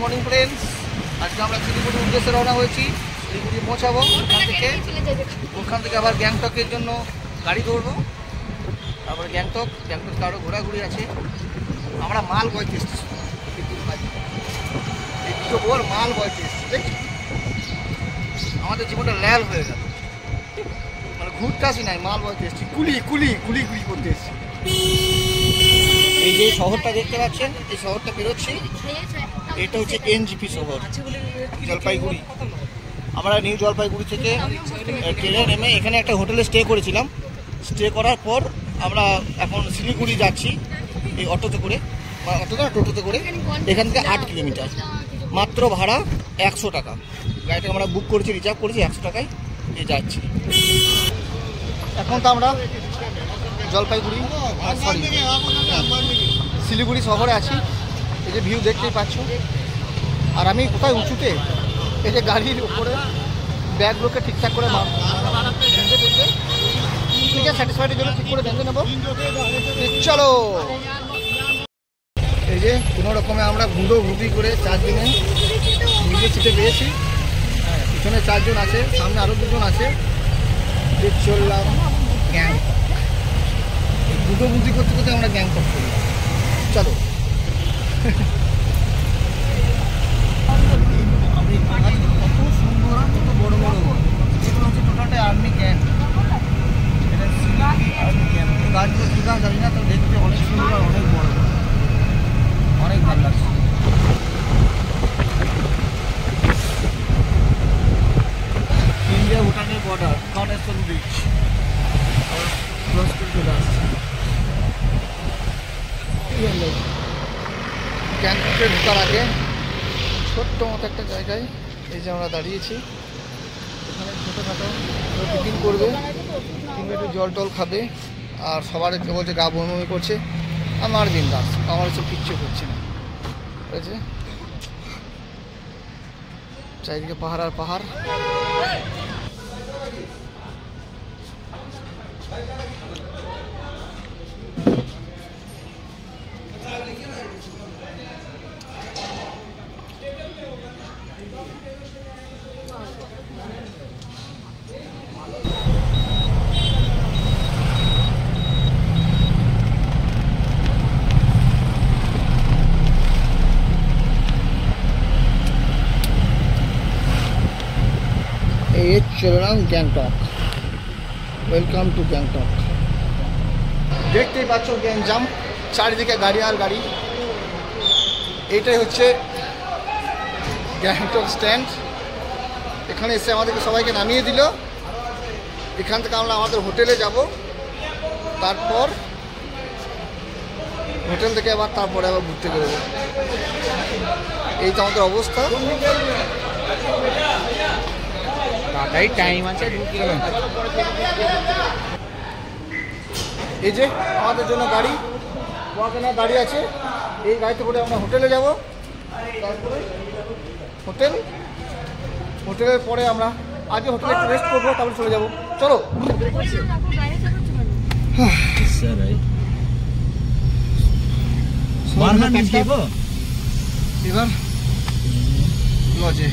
Morning friends, আজকে আমরা শিলিগুড়ির উদ্দেশ্যে রওনা হয়েছি। শিলিগুড়ি পৌঁছাবো, ওখান থেকে আবার গ্যাংটকের জন্য গাড়ি ধরবো। তারপরে গ্যাংটক আরও ঘোরাঘুরি আছে। আমরা মাল বইতে এসেছি, মাল বইতে এসেছি, দেখছি আমাদের জীবনটা ল্যাল হয়ে গেল। মানে ঘুরতে আসি নাই, মাল বইতে এসেছি, কুলি করতে এসেছি। এই যে শহরটা দেখতে পাচ্ছেন, এই শহরটা বেরোচ্ছি, এটা হচ্ছে এনজিপি শহর, জলপাইগুড়ি। আমরা নিউ জলপাইগুড়ি থেকে ট্রেনে নেমে এখানে একটা হোটেলে স্টে করেছিলাম। স্টে করার পর আমরা এখন শিলিগুড়ি যাচ্ছি এই অটোতে করে, বা টোটোতে করে। এখান থেকে 8 কিলোমিটার, মাত্র ভাড়া 100 টাকা। গাড়িটা আমরা বুক করেছি, রিজার্ভ করেছি, 100 টাকায় এই যাচ্ছি। এখন তো আমরা জলপাইগুড়ি শিলিগুড়ি শহরে আছি। এই যে ভিউ দেখতেই পাচ্ছ। আর আমি কোথায় উঁচুতে, এই যে গাড়ির উপরে ব্যাগগুলোকে ঠিকঠাক করে ঠিক আছে, স্যাটিসফাইডের জন্য ঠিক করে বেঁধে নেবো। চলো, এই যে কোনো রকমে আমরা ঘুরি করে 4 দিনে নিজের সিটে পেয়েছি। পিছনে 4 জন আছে, সামনে আরও 2 জন আছে। চললাম গ্যাংটক। বুদ্ধি করতে আমরা গ্যাংটক করি। চলো, কত সুন্দর, কত বড় এগুলো হচ্ছে টোটালটা আর্মি ক্যাম্প। আর্মি ক্যাম্প গাছগুলো কি গাছ জানি না, তো দেখতে অনেক সুন্দর আর অনেক বড়, অনেক ভালো লাগছে। ইন্ডিয়া ভুটানের বর্ডার, কনেস্টন বিচ চলে আসছে। গ্যাংটকে ঢোকার আগে ছোট্ট মতো একটা জায়গায় এই যে আমরা দাঁড়িয়েছি। এখানে ছোটোখাটো টিফিন করবে, কিংবা একটু জল টল খাবে। আর সবার বলছে গা বমি করছে, আমার বিন্দাস, আমার এসব কিচ্ছু করছে না। ঠিক আছে, চারিদিকে পাহাড় আর পাহাড়। এই চললাম গ্যাংটক। Welcome to Gangtok. দেখতেই পাচ্ছ গ্যাংজাম, চারিদিকে গাড়ি আর গাড়ি। এইটাই হচ্ছে গ্যাংটক স্ট্যান্ড। এখানে এসে আমাদেরকে সবাইকে নামিয়ে দিল। এখান থেকে আমরা আমাদের হোটেলে যাব, তারপর হোটেল থেকে তারপরে আবার ঘুরতে বেরোবো। এই তো আমাদের অবস্থা। টাইম আছে। এই যে আমাদের জন্য গাড়ি দাঁড়িয়ে আছে, এই গাড়িতে করে আমরা হোটেলে যাব। তারপরে হোটেলের পরে আমরা আগে হোটেলে একটু রেস্ট করবো, তারপরে চলে যাবো। চলো, এবার লজে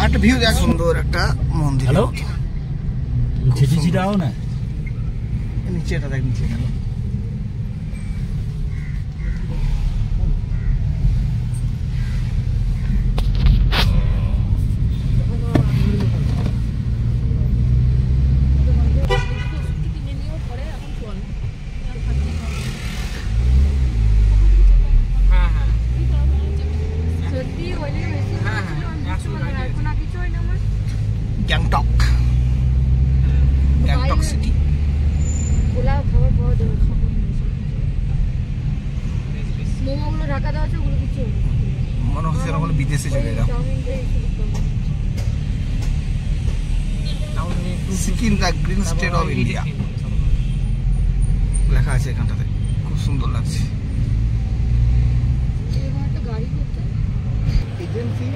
একটা ভিউ দেখ, সুন্দর একটা মন্দির। হ্যালো, নিচে এটা দেখ, নিচে গেল। গ্যাংটক সিটি। মনে হচ্ছে এরকম বিদেশে চলে এলাম। Sikkim the green state of India লেখা আছে এখানটাতে, খুব সুন্দর লাগছে। এজেন্সি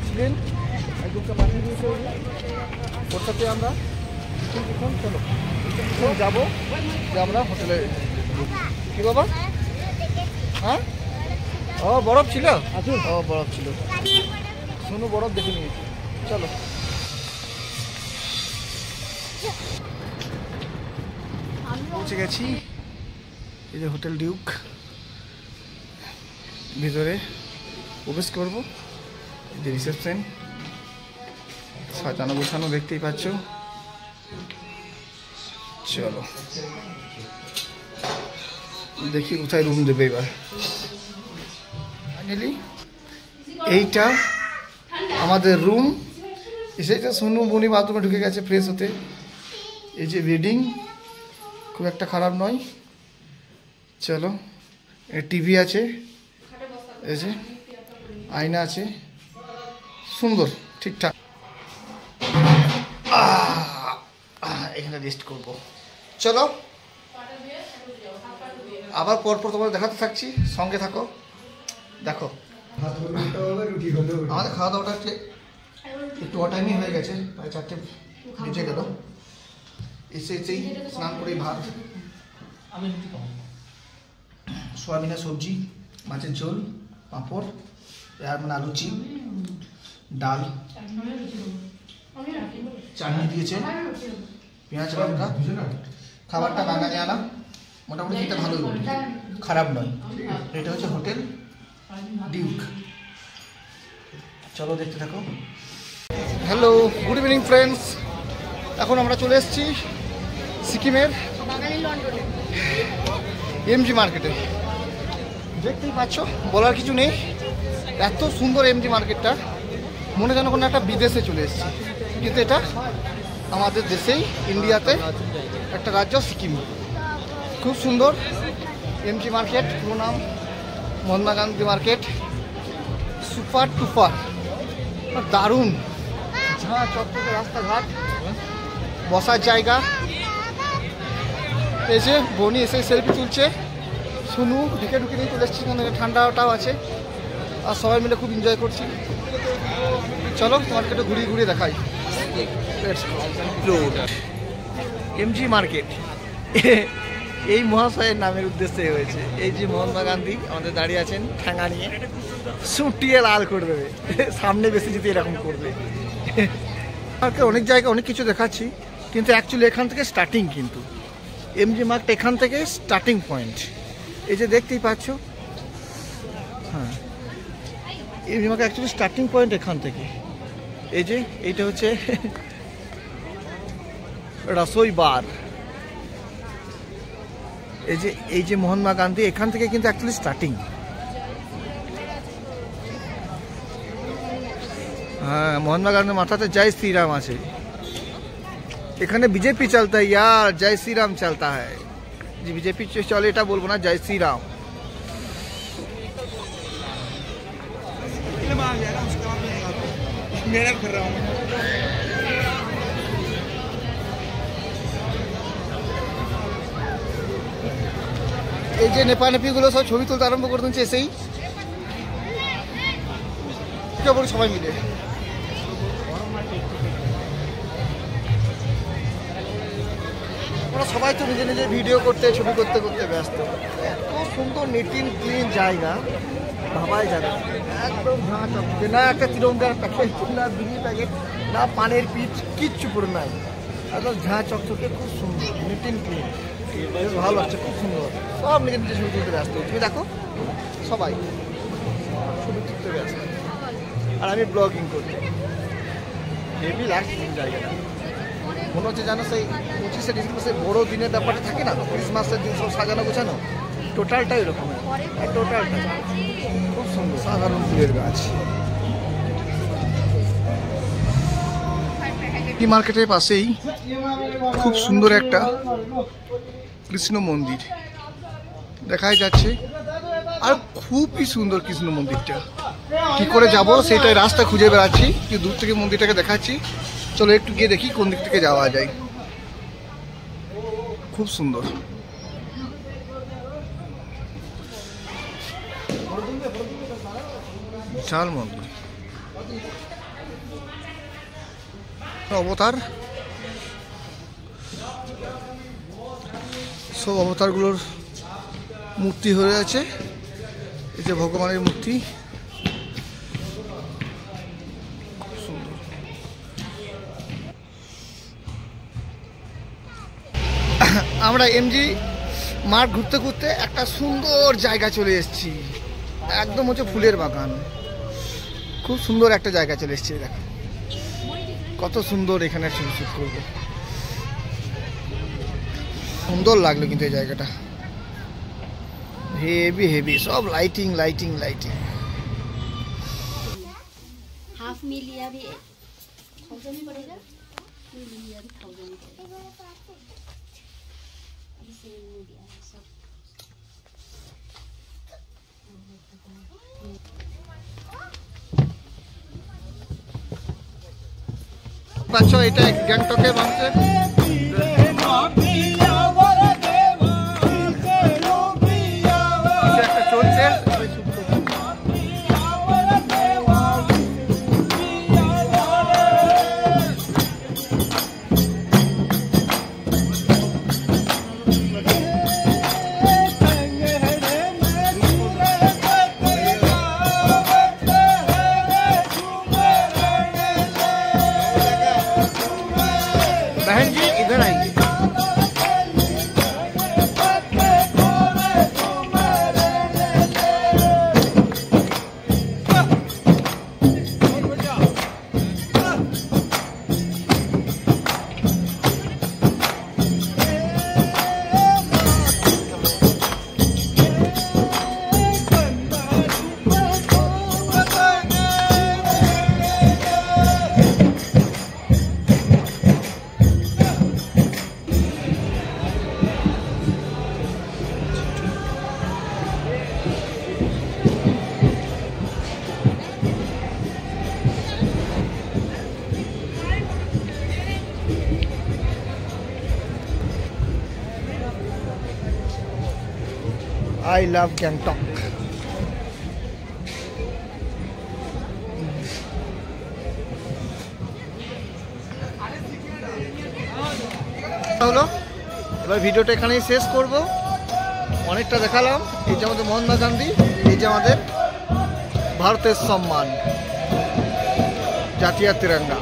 ছিলেন একদমটা পাঠিয়ে দিয়েছে, ওর সাথে আমরা চলো যাবো যে আমরা হোটেলে। কি বাবা? হ্যাঁ, ও ও বরফ ছিল, ও বরফ ছিল, সোনু বরফ দেখে নিয়েছি। চলো পৌঁছে গেছি, এই যে হোটেল ডিউক, ভিতরে প্রবেশ করবো। এই যে রিসেপশন, সাজানো গোছানো দেখতেই পাচ্ছ। চলো দেখি কোথায় রুম দেবে এবার। ফাইনালি এইটা আমাদের রুম। এসেটা সোনু বনি বাথরুমে ঢুকে গেছে ফ্রেশ হতে। এই যে বেডিং খুব একটা খারাপ নয়। চলো, টিভি আছে, এই যে আয়না আছে, সুন্দর ঠিকঠাক। এখানে রেস্ট করবো। চলো আবার পরপর তোমাদের দেখাতে থাকছি, সঙ্গে থাকো। দেখো আমাদের খাওয়া দাওয়াটা একটু অটাইমই হয়ে গেছে, প্রায় 4টে বেজে গেল। এসেই স্নান করে ভাত, সোয়াবিনের সবজি, মাছের ঝোল, পাঁপড়, আর মানে আলু চিপ, ডাল, চাটনি দিয়েছে, পেঁয়াজ লঙ্কা। খাবারটা বাঙালি আনা, মোটামুটি খেতে ভালোই, খারাপ নয়। এটা হচ্ছে হোটেল ডিউক। চলো দেখতে থাকো। Hello, good evening friends. এখন আমরা চলে এসেছি সিকিমের এমজি মার্কেটে। দেখতেই পাচ্ছ, বলার কিছু নেই, এত সুন্দর এমজি মার্কেটটা, মনে যেন কোনো একটা বিদেশে চলে এসেছি, কিন্তু এটা আমাদের দেশেই, ইন্ডিয়াতে একটা রাজ্য সিকিম। খুব সুন্দর এমজি মার্কেট, পুরো নাম মহাত্মা গান্ধী মার্কেট। সুপার টুপার দারুণ, ঝাঁ চকচকে রাস্তাঘাট, বসার জায়গা। এই যে বনি এসে সেলফি তুলছে, শুনু ঢুকে নিয়ে চলে এসেছি, ঠান্ডাটাও আছে, আর সবাই মিলে খুব এনজয় করছি। চলো মার্কেটে ঘুরিয়ে ঘুরিয়ে দেখাই। এমজি মার্কেট এই মহাশয়ের নামের উদ্দেশ্যে হয়েছে। এই যে মহাত্মা গান্ধী আমাদের দাঁড়িয়ে আছেন ঠ্যাঙা নিয়ে, সুটিয়ে লাল করে দেবে, সামনে বেশি যদি এরকম করবে। অনেক জায়গায় অনেক কিছু দেখাচ্ছি, কিন্তু অ্যাকচুয়ালি এখান থেকে স্টার্টিং, কিন্তু এমজি মার্কেট এখান থেকে স্টার্টিং পয়েন্ট। এই যে দেখতেই পাচ্ছ, হ্যাঁ MG market actually starting point এখান থেকে। এই যে এইটা হচ্ছে রসোই বার। এই যে মহাত্মা গান্ধী, এখান থেকে কিন্তু অ্যাকচুয়ালি স্টার্টিং। হ্যাঁ, মহাত্মা গান্ধীর মাথাতে জয় শ্রীরাম আছে। এখানে বিজেপি চলতা है यार, জয় শ্রীরাম চলতা है। যে বিজেপি চলে এটা বলবো না, জয় শ্রীরাম। এই যে নেপানেপিগুলো সব ছবি তুলতে আরম্ভ করে দিচ্ছে এসেই, সবাই মিলে। ওরা সবাই তো নিজে নিজে ভিডিও করতে, ছবি করতে করতে ব্যস্ত। এত সুন্দর নিট এন্ড ক্লিন জায়গা, ভাবাই যাবে। একদম ঝাঁ চকচকে, না একটা তিরঙ্গার প্যাকেট, না বিড়ি প্যাকেট, না পানের পিচ, কিচ্ছু পুরো নাই। একদম ঝাঁ চকচকে, খুব সুন্দর নিট এন্ড ক্লিন, ভালো লাগছে, খুব সুন্দর। সব নিজে নিজে ছবি তুলতে ব্যস্ত। তুমি দেখো সবাই ছবি তুলতে ব্যস্ত, আর আমি ব্লগিং করি। হেভি লাগছে জায়গাটা, মনে হচ্ছে জানো সেই 25শে ডিসেম্বর সেই বড়ো দিনের ব্যাপারটা থাকে না, ক্রিসমাসের দিন সব সাজানো গোছানো, টোটালটাই এরকম। টোটালটা খুব সুন্দর, সাধারণ ফুলের গাছ। এই মার্কেটের পাশেই খুব সুন্দর একটা কৃষ্ণ মন্দির দেখাই যাচ্ছে, আর খুবই সুন্দর কৃষ্ণ মন্দিরটা। কি করে যাব সেটাই রাস্তা খুঁজে বেড়াচ্ছি, কি দূর থেকে মন্দিরটাকে দেখাচ্ছি। চলো একটু গিয়ে দেখি কোন দিক থেকে যাওয়া যায়। খুব সুন্দর, বিশাল মন্দির, অবতার, সব অবতারগুলোর মূর্তি হয়ে আছে। এই যে ভগবানের মূর্তি, আমরা এমজি মাঠ ঘুরতে ঘুরতে একটা সুন্দর জায়গা চলে এসেছি, একদম হচ্ছে ফুলের বাগান, খুব সুন্দর একটা জায়গা চলে এসেছি। দেখো কত সুন্দর, এখানে ছবি শুট করবো, সুন্দর লাগলো কিন্তু এই জায়গাটা, হেভি হেভি সব লাইটিং লাইটিং লাইটিং। हाफ मिलिया भी 1000 ही पड़ेगा, मिलिया भी 1000 ही पड़ेगा। इसे मिलिया सब বাচ্চা এটা গ্যাংটকে বানছে। একটা চলছে बहन जी इधर आइए। I love Gangtok. হলো এবার ভিডিওটা এখানেই শেষ করব, অনেকটা দেখালাম। এই যে আমাদের মহাত্মা গান্ধী, এই যে আমাদের ভারতের সম্মান জাতীয় তিরঙ্গা,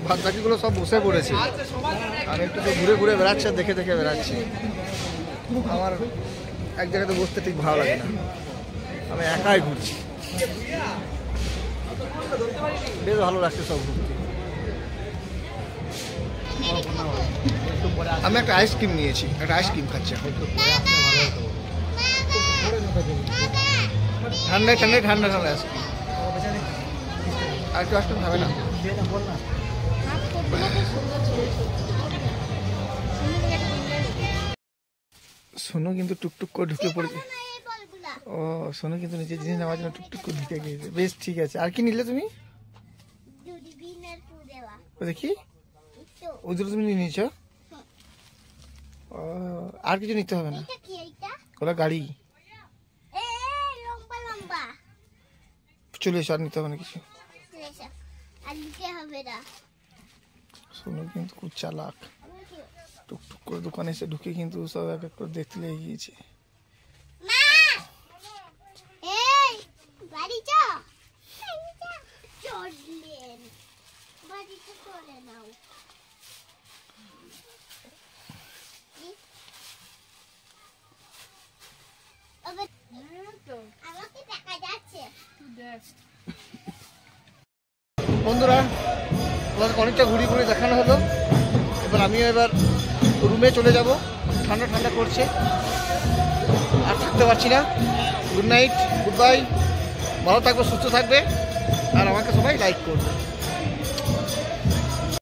বাদ বাকিগুলো সব বসে পড়েছে, আমি একটু ঘুরে ঘুরে বেড়াচ্ছি, দেখে দেখে বেড়াচ্ছি। আমার এক জায়গাতে বসতে ঠিক ভালো লাগে না, আমি একাই ঘুরছি, বেশ ভালো লাগছে সব ঘুরতে। আমি একটা আইসক্রিম নিয়েছি, একটা আইসক্রিম খাচ্ছি, ঠান্ডায় ঠান্ডায় ঠান্ডা ঠান্ডা আইসক্রিম। আর একটু আইসক্রিম খাবে না? সোনু কিন্তু টুকটুক করে ঢুকে পড়েছে। ও সোনু কিন্তু নিজের জিনিস নেওয়ার জন্য টুকটুক করে ঢুকে গিয়েছে। বেশ ঠিক আছে, আর কি নিলে তুমি? দেখি ওগুলো তুমি নিয়ে নিয়েছ। ও আর কিছু নিতে হবে না, ওরা গাড়ি চলে এসো, আর নিতে হবে না কিছু। সোনু কিন্তু খুব চালাক, টুকটুক করে দোকানে এসে ঢুকে কিন্তু সব এক এক করে দেখতে লেগে গিয়েছে। বন্ধুরা অনেকটা ঘুরি ঘুরে দেখানো হলো, এবার আমিও এবার রুমে চলে যাব, ঠান্ডা ঠান্ডা করছে, আর থাকতে পারছি না। গুড নাইট, গুড বাই, ভালো থাকবে, সুস্থ থাকবে, আর আমাকে সবাই লাইক করবে।